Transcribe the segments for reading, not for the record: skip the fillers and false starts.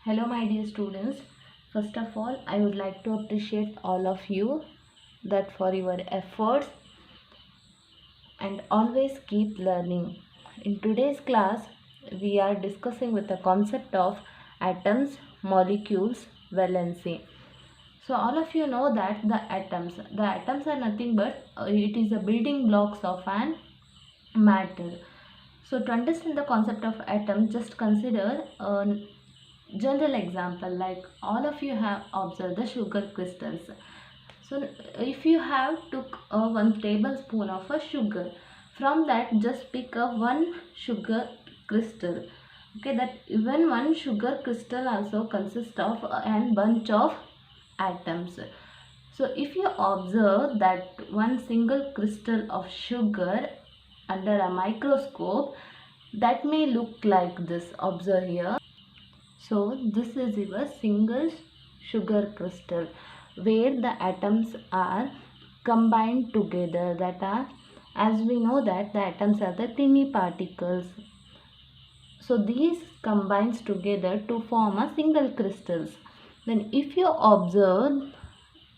Hello my dear students. First of all, I would like to appreciate all of you that for your efforts and always keep learning. In today's class, we are discussing with the concept of atoms, molecules, valency. So all of you know that the atoms are nothing but it is the building blocks of an matter. So to understand the concept of atom, just consider a general example, like all of you have observed the sugar crystals. So if you have took 1 tablespoon of a sugar, from that just pick up one sugar crystal. Okay, that even one sugar crystal also consists of a bunch of atoms. So if you observe that one single crystal of sugar under a microscope, that may look like this. Observe here. So this is your single sugar crystal where the atoms are combined together. That are, as we know that the atoms are the tiny particles. So these combines together to form a single crystals. Then if you observe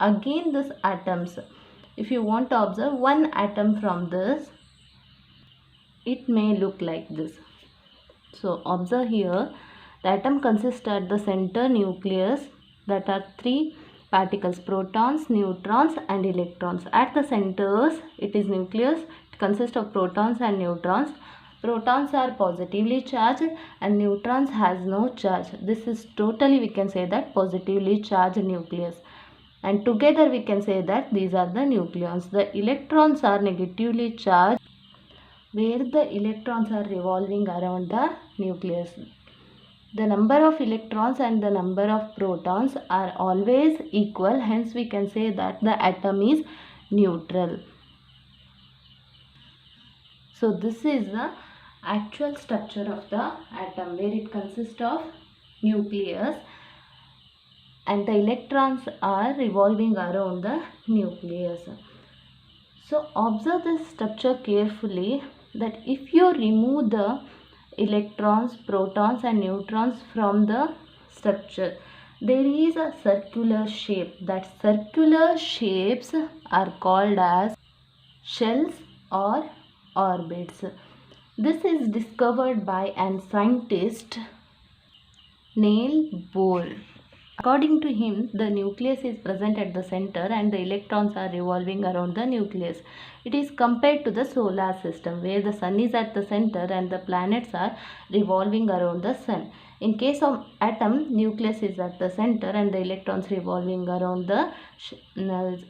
again this atoms, if you want to observe one atom from this, it may look like this. So observe here, the atom consists at the center nucleus, that are 3 particles, protons, neutrons and electrons. At the centers, it is nucleus, it consists of protons and neutrons. Protons are positively charged and neutrons has no charge. This is totally, we can say that, positively charged nucleus. And together we can say that these are the nucleons. The electrons are negatively charged, where the electrons are revolving around the nucleus. The number of electrons and the number of protons are always equal, hence we can say that the atom is neutral. So this is the actual structure of the atom, where it consists of nucleus and the electrons are revolving around the nucleus. So observe this structure carefully, that if you remove the electrons, protons and neutrons from the structure, there is a circular shape. That circular shapes are called as shells or orbits. This is discovered by an scientist Niels Bohr. According to him, the nucleus is present at the center and the electrons are revolving around the nucleus. It is compared to the solar system, where the sun is at the center and the planets are revolving around the sun. In case of atom, nucleus is at the center and the electrons revolving around the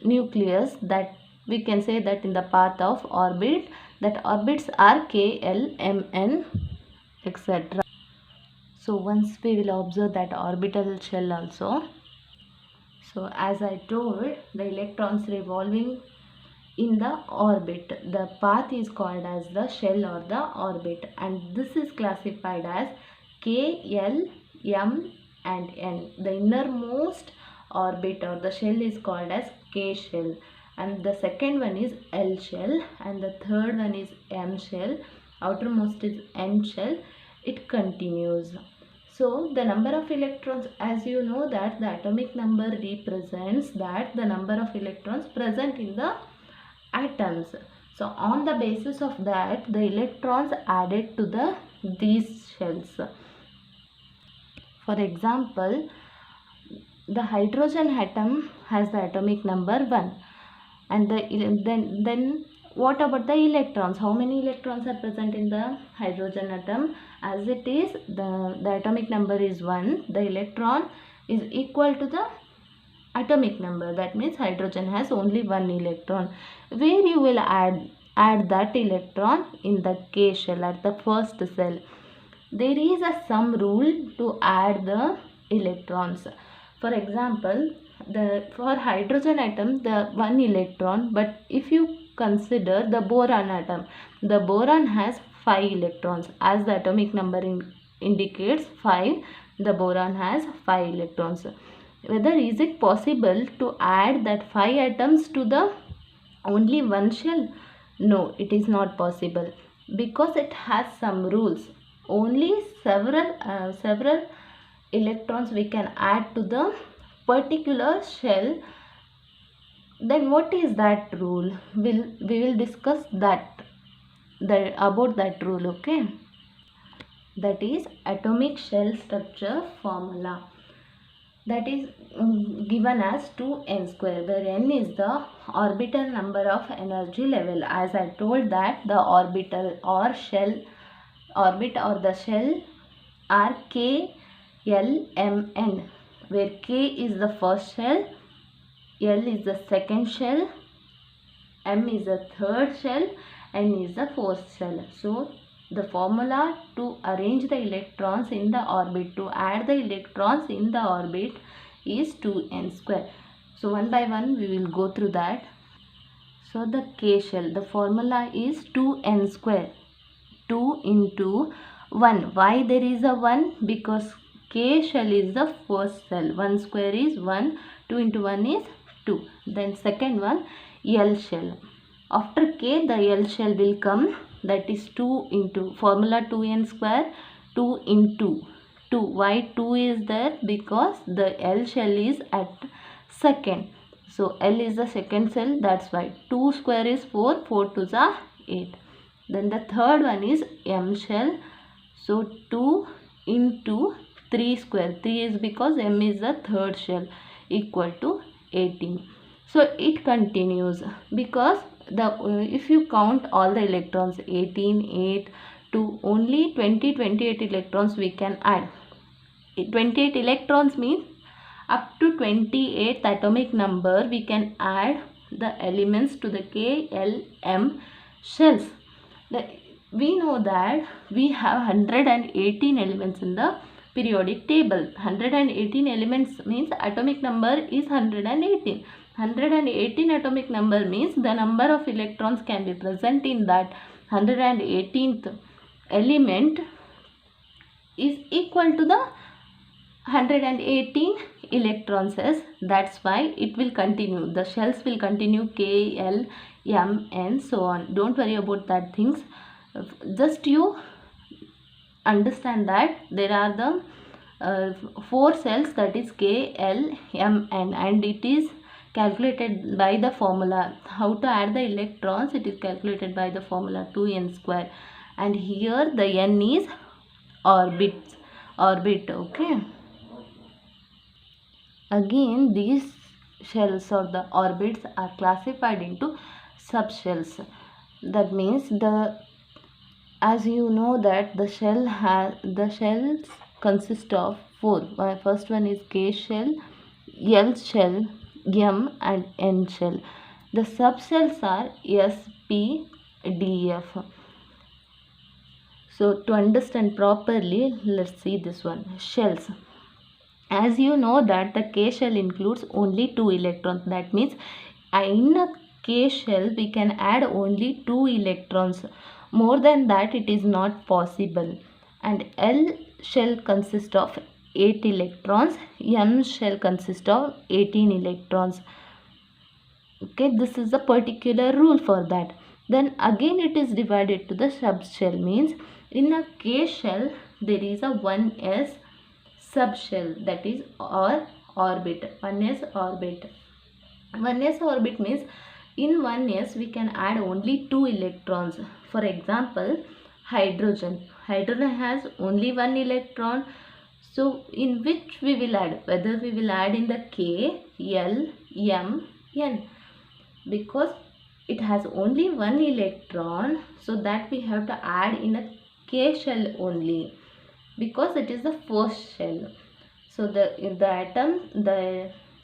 nucleus. That we can say that in the path of orbit, that orbits are K, L, M, N, etc. So once we will observe that orbital shell also. So as I told, the electrons revolving in the orbit, the path is called as the shell or the orbit, and this is classified as K, L, M and N. The innermost orbit or the shell is called as K shell, and the second one is L shell, and the third one is M shell, outermost is N shell. It continues. So the number of electrons, as you know that the atomic number represents that the number of electrons present in the atoms. So on the basis of that, the electrons added to these shells. For example, the hydrogen atom has the atomic number 1, and then what about the electrons? How many electrons are present in the hydrogen atom? As it is, the atomic number is 1. The electron is equal to the atomic number. That means hydrogen has only 1 electron. Where you will add that electron? In the K shell, at the first cell. There is some rule to add the electrons. For example, for hydrogen atom, the 1 electron, but if you consider the boron atom, the boron has 5 electrons. As the atomic number indicates 5, the boron has 5 electrons. Whether is it possible to add that 5 atoms to the only one shell? No, it is not possible, because it has some rules. Only several electrons we can add to the particular shell, then what is that rule? We will discuss about that rule. Okay, that is atomic shell structure formula, that is given as 2n square, where n is the orbital number of energy level. As I told that the orbital or shell orbit or the shell are k, l, m, n, where k is the first shell, l is the second shell, m is the third shell, n is the fourth shell. So the formula to arrange the electrons in the orbit, to add the electrons in the orbit, is 2n square. So one by one we will go through that. So the k shell, the formula is 2n square, 2 into 1. Why there is a 1? Because k shell is the first shell. 1 square is 1, 2 into 1 is 2. Then second one, L shell. After k, the L shell will come, that is 2 into formula 2n square, 2 into 2. Why 2 is there? Because the L shell is at second. So L is the second shell, that's why 2 square is 4, 4 to the 8. Then the third one is M shell. So 2 into 3 square. 3 is because M is the third shell, equal to 18. So it continues, because if you count all the electrons, 18, 8 to only 28 electrons we can add. 28 electrons means up to 28th atomic number we can add the elements to the K, L, M shells. We know that we have 118 elements in the periodic table. 118 elements means atomic number is 118. 118 atomic number means the number of electrons can be present in that 118th element is equal to the 118 electrons. That's why it will continue. The shells will continue K, L, M, and so on. Don't worry about that things. Just you understand that there are the 4 cells, that is K, L, M, N, and it is calculated by the formula. How to add the electrons? It is calculated by the formula 2n square, and here the n is orbit. Okay. Again, these shells or the orbits are classified into subshells. That means as you know that the shells consist of 4. First one is K shell, L shell, M, and N shell. The subshells are S, P, D, F. So to understand properly, let's see this one, shells. As you know that the K shell includes only 2 electrons. That means in a K shell we can add only 2 electrons. More than that it is not possible. And L shell consists of 8 electrons. M shell consists of 18 electrons. Okay, this is a particular rule for that. Then again it is divided to the subshell, means in a K shell there is a 1s subshell, that is orbit. 1s orbit. 1s orbit means in 1s we can add only 2 electrons. For example, hydrogen. Hydrogen has only 1 electron. So in which we will add? Whether we will add in the K, L, M, N. Because it has only 1 electron, so that we have to add in a K shell only, because it is the first shell. So the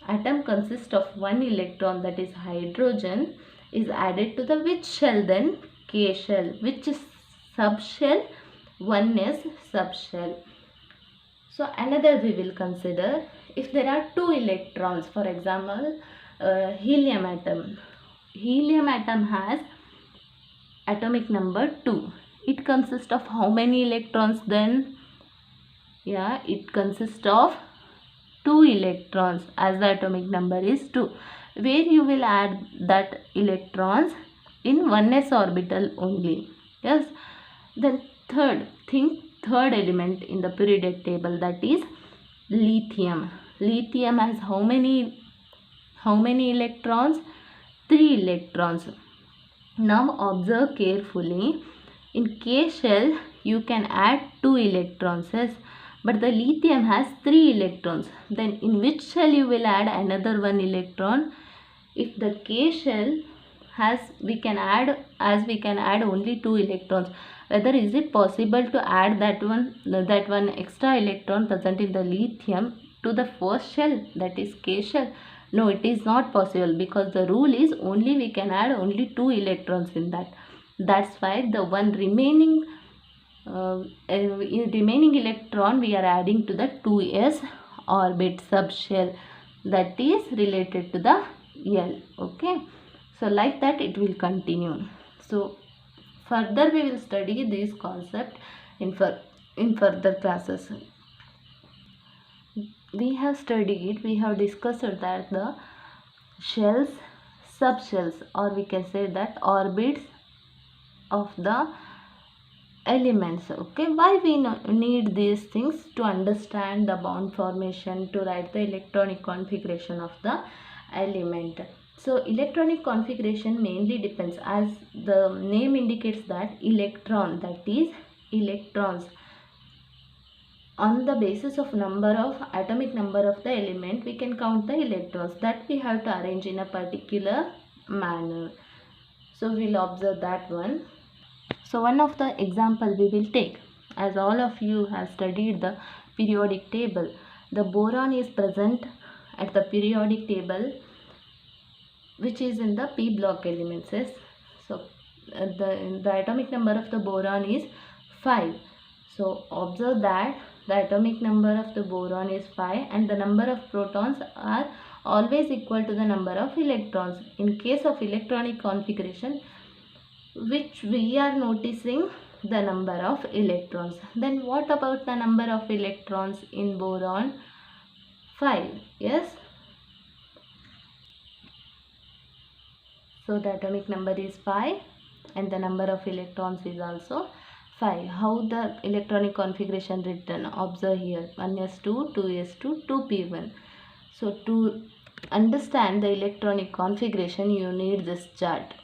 atom consists of 1 electron, that is hydrogen, is added to the which shell then? K shell. Which is subshell? 1s subshell. So another we will consider, if there are 2 electrons, for example helium atom. Helium atom has atomic number 2. It consists of how many electrons then? Yeah, it consists of 2 electrons, as the atomic number is 2. Where you will add that electrons? In 1s orbital only. Yes. Then third element in the periodic table, that is lithium. Lithium has how many electrons? 3 electrons. Now observe carefully. In K shell you can add 2 electrons, yes, but the lithium has 3 electrons. Then in which shell you will add another 1 electron? If the K shell has, we can add only 2 electrons. Whether is it possible to add that one extra electron present in the lithium to the first shell, that is K shell? No, it is not possible, because the rule is only we can add only 2 electrons in that. That's why the one remaining electron we are adding to the 2s orbit subshell, that is related to the L. Okay, so like that it will continue. So further we will study this concept in further classes. We have discussed that the shells, subshells, or we can say that orbits of the elements. Okay, why we need these things? To understand the bond formation, to write the electronic configuration of the element. So electronic configuration mainly depends, as the name indicates, that electron, that is electrons. On the basis of atomic number of the element, we can count the electrons that we have to arrange in a particular manner. So we'll observe that one. So one of the example we will take, as all of you have studied the periodic table, the boron is present at the periodic table, which is in the p block elements. Yes? So the atomic number of the boron is 5. So observe that the atomic number of the boron is 5 and the number of protons are always equal to the number of electrons. In case of electronic configuration, which we are noticing the number of electrons. Then what about the number of electrons in boron? 5. Yes. So the atomic number is 5 and the number of electrons is also 5. How the electronic configuration written? Observe here, 1s2, 2s2, 2p1. So to understand the electronic configuration, you need this chart.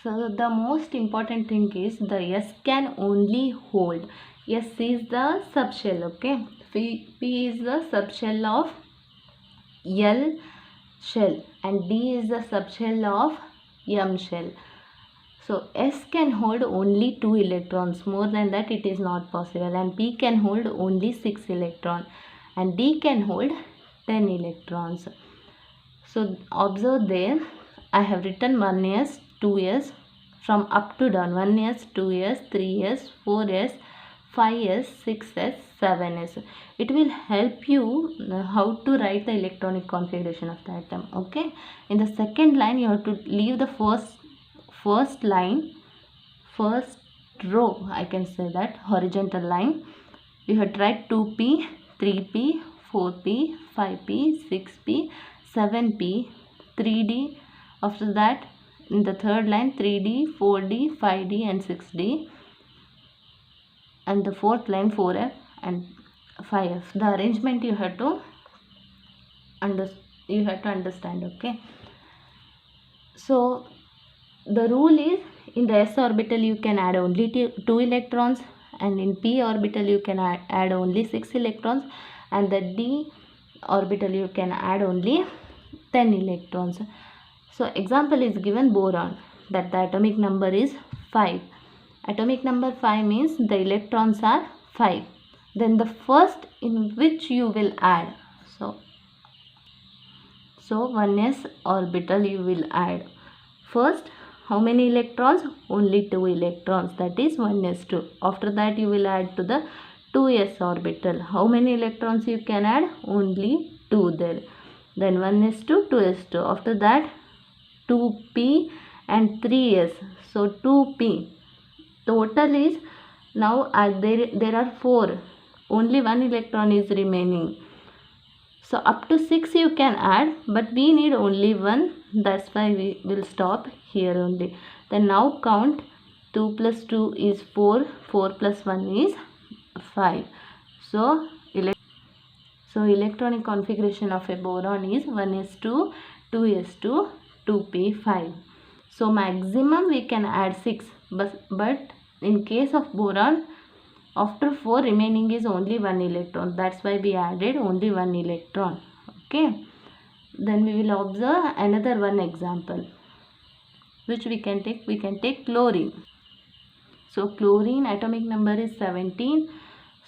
So the most important thing is the S can only hold. S is the subshell, okay. P is the subshell of L shell and D is the subshell of M shell. So S can hold only 2 electrons. More than that it is not possible. And P can hold only 6 electrons. And D can hold 10 electrons. So observe there, I have written 1s, 2s from up to down. 1s, 2s, 3s, 4s, 5s, 6s, 7s. It will help you how to write the electronic configuration of the atom. Okay. In the second line, you have to leave the first line, first row, I can say that, horizontal line. You have to write 2p, 3p, 4p, 5p, 6p, 7p, 3d. After that, in the third line, 3d, 4d, 5d and 6d. And the fourth line, 4f and 5f. The arrangement you have to understand. Okay. So the rule is, in the s orbital you can add only 2 electrons, and in p orbital you can add only 6 electrons, and the d orbital you can add only 10 electrons. So example is given boron, that the atomic number is 5. Atomic number 5 means the electrons are 5. Then the first in which you will add, so 1s orbital you will add. First, how many electrons? Only 2 electrons, that is 1s2. After that you will add to the 2s orbital. How many electrons you can add? Only 2 there. Then 1s2, 2s2. After that 2p and 3s. So 2p. Total is, now there are 4. Only 1 electron is remaining. So up to 6 you can add, but we need only 1. That's why we will stop here only. Then now count. 2 plus 2 is 4. 4 plus 1 is 5. So So electronic configuration of a boron is 1s2, 2s2, 2p5. So maximum we can add 6, but in case of boron, after 4 remaining is only 1 electron. That's why we added only 1 electron. Okay. Then we will observe another one example. Which we can take chlorine. So chlorine atomic number is 17.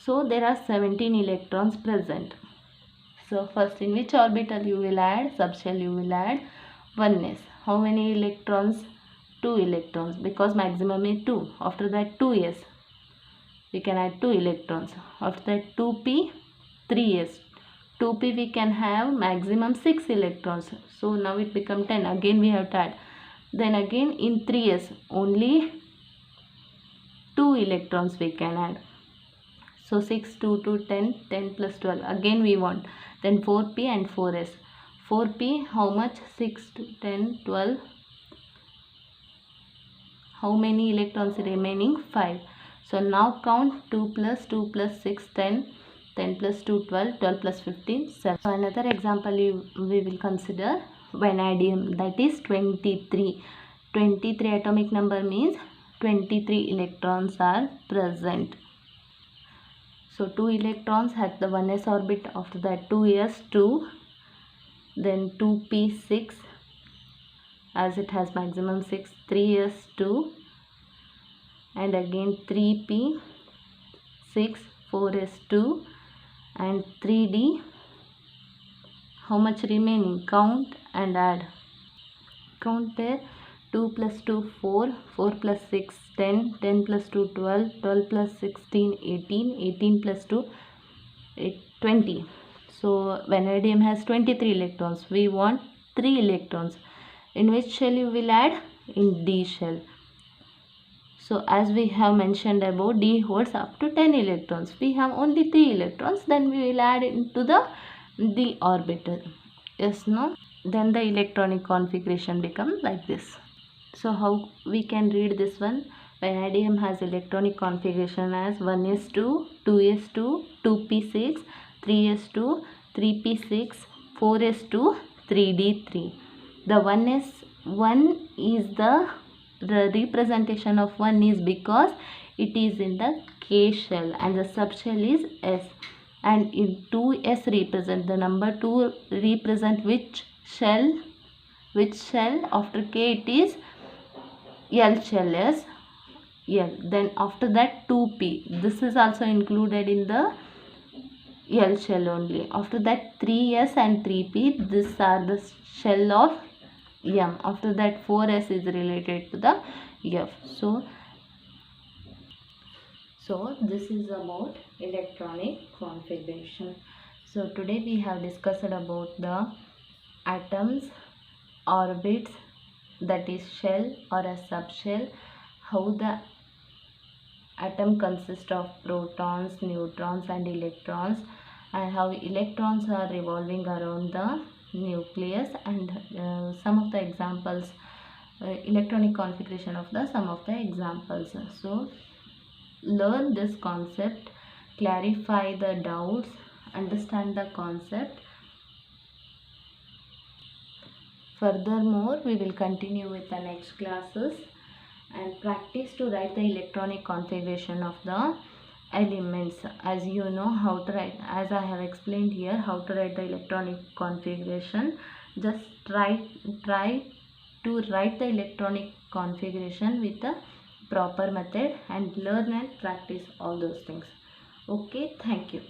So there are 17 electrons present. So first, in which orbital you will add? Subshell you will add 1s. How many electrons? 2 electrons, because maximum is 2. After that 2s. We can add 2 electrons. After that 2p, 3s. 2p we can have maximum 6 electrons. So now it become 10. Again we have to add. Then again in 3s only 2 electrons we can add. So 6, 2, 2, 10, 10 plus 12. Again we want. Then 4p and 4s. 4p how much? 6, 10, 12. How many electrons remaining? 5. So now count 2 plus 2 plus 6, 10. 10 plus 2, 12. 12 plus 15, 7. So another example we will consider vanadium, that is 23. 23 atomic number means 23 electrons are present. So 2 electrons at the 1s orbit. After that 2s 2. Then 2p 6. As it has maximum 6. 3s 2. And again 3p 6. 4s 2. And 3d. How much remaining? Count and add. Count there. 2 plus 2 4, 4 plus 6 10, 10 plus 2 12, 12 plus 16 18, 18 plus 2 20. So vanadium has 23 electrons. We want 3 electrons. In which shell you will add? In D shell. So as we have mentioned above, D holds up to 10 electrons. We have only 3 electrons. Then we will add into the D orbital. Yes, no? Then the electronic configuration becomes like this. So how we can read this one? Vanadium has electronic configuration as 1s2, 2s2, 2p6, 3s2, 3p6, 4s2, 3d3. The 1s1 is the representation of 1 is because it is in the K shell and the subshell is S. And in 2s represent the number 2 represent which shell? Which shell? After K it is L shell, yes, L. Then after that 2p. This is also included in the L shell only. After that 3s and 3p. These are the shell of M. After that 4s is related to the F. So this is about electronic configuration. So today we have discussed about the atoms, orbits, that is shell or a subshell, how the atom consists of protons, neutrons and electrons, and how electrons are revolving around the nucleus, and some of the examples, electronic configuration of the some of the examples. So learn this concept, clarify the doubts, understand the concept. Furthermore, we will continue with the next classes and practice to write the electronic configuration of the elements. As you know how to write, as I have explained here, how to write the electronic configuration. Just try to write the electronic configuration with the proper method and learn and practice all those things. Okay, thank you.